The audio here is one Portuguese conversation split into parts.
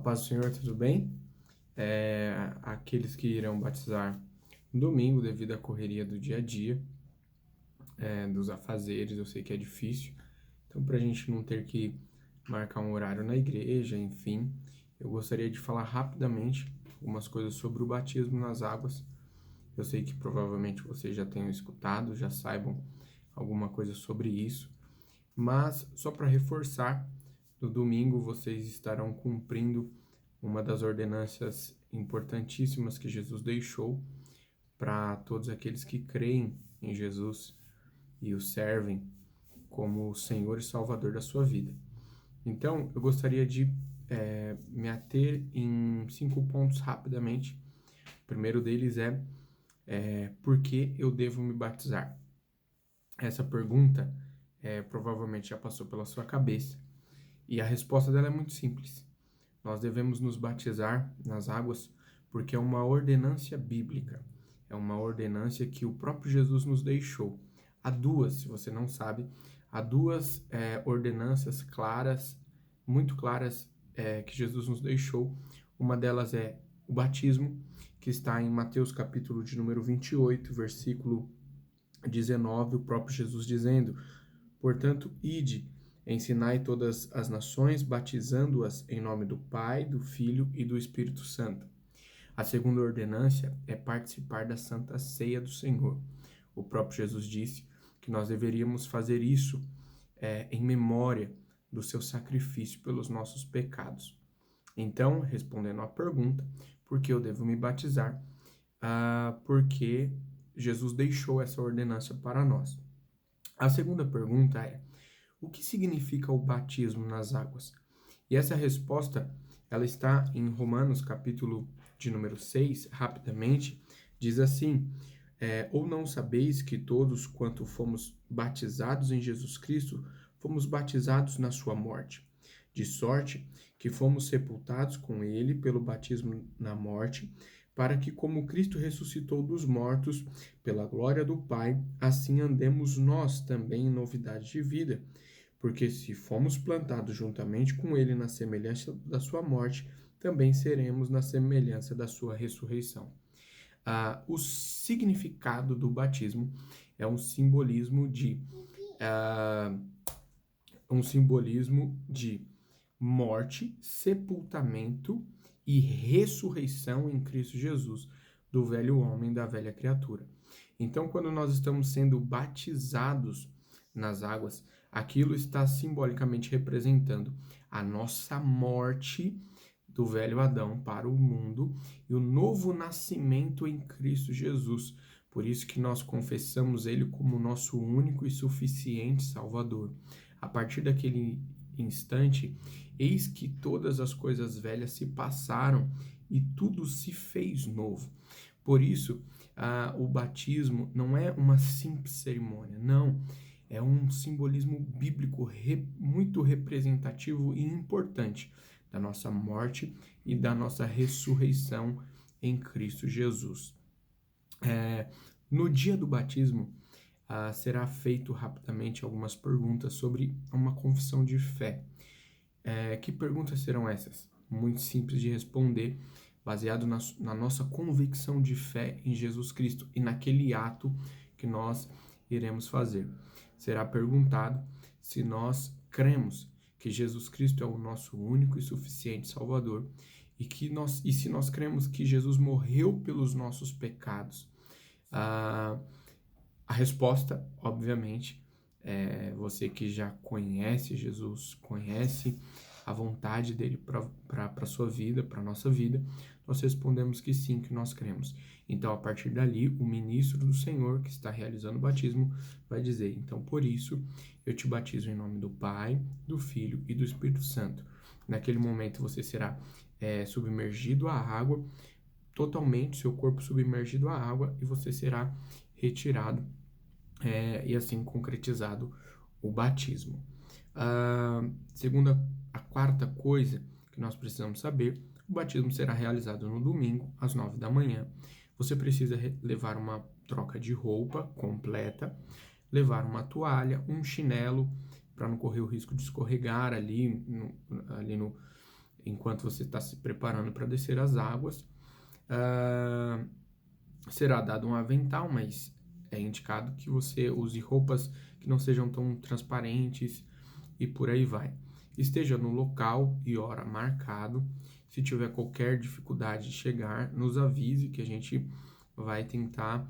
paz do Senhor, tudo bem? Aqueles que irão batizar no domingo, devido à correria do dia a dia, dos afazeres, eu sei que é difícil. Então, para a gente não ter que marcar um horário na igreja, enfim, eu gostaria de falar rapidamente algumas coisas sobre o batismo nas águas. Eu sei que provavelmente vocês já tenham escutado, já saibam alguma coisa sobre isso, mas só para reforçar, no domingo vocês estarão cumprindo uma das ordenanças importantíssimas que Jesus deixou para todos aqueles que creem em Jesus e o servem como o Senhor e Salvador da sua vida. Então, eu gostaria de me ater em 5 pontos rapidamente. O primeiro deles por que eu devo me batizar? Essa pergunta provavelmente já passou pela sua cabeça e a resposta dela é muito simples. Nós devemos nos batizar nas águas porque é uma ordenância bíblica, é uma ordenância que o próprio Jesus nos deixou. Há duas, se você não sabe, há duas ordenanças claras, muito claras, que Jesus nos deixou. Uma delas é o batismo, que está em Mateus capítulo de número 28, versículo 19, o próprio Jesus dizendo: portanto, ide, ensinai todas as nações, batizando-as em nome do Pai, do Filho e do Espírito Santo. A segunda ordenância é participar da Santa Ceia do Senhor. O próprio Jesus disse que nós deveríamos fazer isso em memória do seu sacrifício pelos nossos pecados. Então, respondendo à pergunta, por que eu devo me batizar? Porque Jesus deixou essa ordenança para nós. A segunda pergunta é: o que significa o batismo nas águas? E essa resposta, ela está em Romanos, capítulo de número 6, rapidamente, diz assim: ou não sabeis que todos quanto fomos batizados em Jesus Cristo, fomos batizados na sua morte, de sorte que fomos sepultados com ele pelo batismo na morte, para que, como Cristo ressuscitou dos mortos, pela glória do Pai, assim andemos nós também em novidade de vida. Porque se fomos plantados juntamente com ele na semelhança da sua morte, também seremos na semelhança da sua ressurreição. O significado do batismo é um simbolismo de morte, sepultamento e ressurreição em Cristo Jesus do velho homem, da velha criatura. Então, quando nós estamos sendo batizados nas águas, aquilo está simbolicamente representando a nossa morte do velho Adão para o mundo e o novo nascimento em Cristo Jesus. Por isso que nós confessamos ele como nosso único e suficiente Salvador. A partir daquele instante, eis que todas as coisas velhas se passaram e tudo se fez novo. Por isso, o batismo não é uma simples cerimônia, não. É um simbolismo bíblico muito representativo e importante da nossa morte e da nossa ressurreição em Cristo Jesus. No dia do batismo, será feito rapidamente algumas perguntas sobre uma confissão de fé. Que perguntas serão essas? Muito simples de responder, baseado na nossa convicção de fé em Jesus Cristo e naquele ato que nós iremos fazer. Será perguntado se nós cremos que Jesus Cristo é o nosso único e suficiente Salvador e se nós cremos que Jesus morreu pelos nossos pecados. A resposta, obviamente, você que já conhece Jesus, conhece a vontade dele para a sua vida, para a nossa vida, nós respondemos que sim, que nós cremos. Então, a partir dali, o ministro do Senhor, que está realizando o batismo, vai dizer: então, por isso, eu te batizo em nome do Pai, do Filho e do Espírito Santo. Naquele momento, você será submergido à água, totalmente, seu corpo submergido à água, e você será retirado e assim concretizado o batismo. A quarta coisa que nós precisamos saber: o batismo será realizado no domingo, às 9 da manhã. Você precisa levar uma troca de roupa completa, levar uma toalha, um chinelo, para não correr o risco de escorregar ali enquanto você está se preparando para descer as águas, será dado um avental, mas é indicado que você use roupas que não sejam tão transparentes e por aí vai. Esteja no local e hora marcado. Se tiver qualquer dificuldade de chegar, nos avise que a gente vai tentar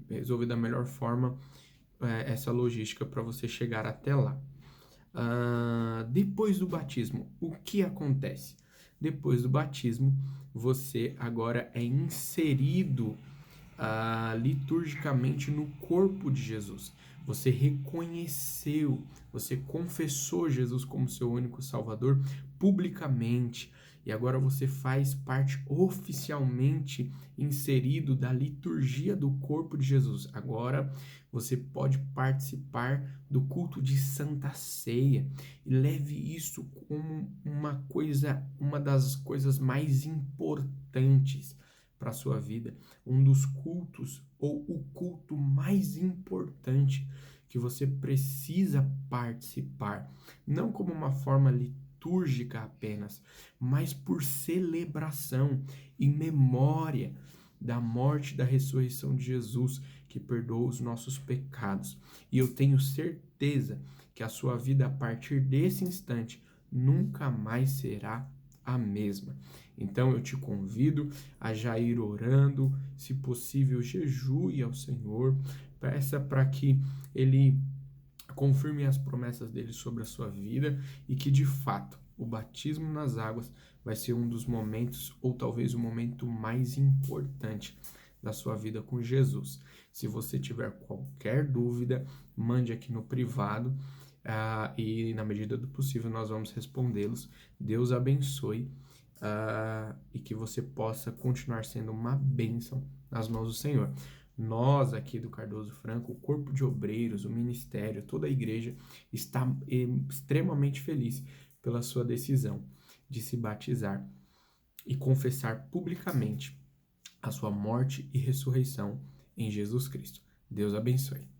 resolver da melhor forma essa logística para você chegar até lá. Depois do batismo, o que acontece? Depois do batismo, você agora é inserido liturgicamente no corpo de Jesus. Você reconheceu, você confessou Jesus como seu único Salvador publicamente, e agora você faz parte oficialmente inserido da liturgia do corpo de Jesus. Agora você pode participar do culto de Santa Ceia e leve isso como uma das coisas mais importantes para a sua vida, um dos cultos ou o culto mais importante que você precisa participar, não como uma forma litúrgica apenas, mas por celebração e memória da morte e da ressurreição de Jesus, que perdoa os nossos pecados. E eu tenho certeza que a sua vida a partir desse instante nunca mais será a mesma. Então eu te convido a já ir orando, se possível, jejue ao Senhor, peça para que Ele confirme as promessas dele sobre a sua vida e que de fato o batismo nas águas vai ser um dos momentos, ou talvez o momento mais importante da sua vida com Jesus. Se você tiver qualquer dúvida, mande aqui no privado e na medida do possível nós vamos respondê-los. Deus abençoe e que você possa continuar sendo uma bênção nas mãos do Senhor. Nós aqui do Cardoso Franco, o corpo de obreiros, o ministério, toda a igreja está extremamente feliz pela sua decisão de se batizar e confessar publicamente a sua morte e ressurreição em Jesus Cristo. Deus abençoe.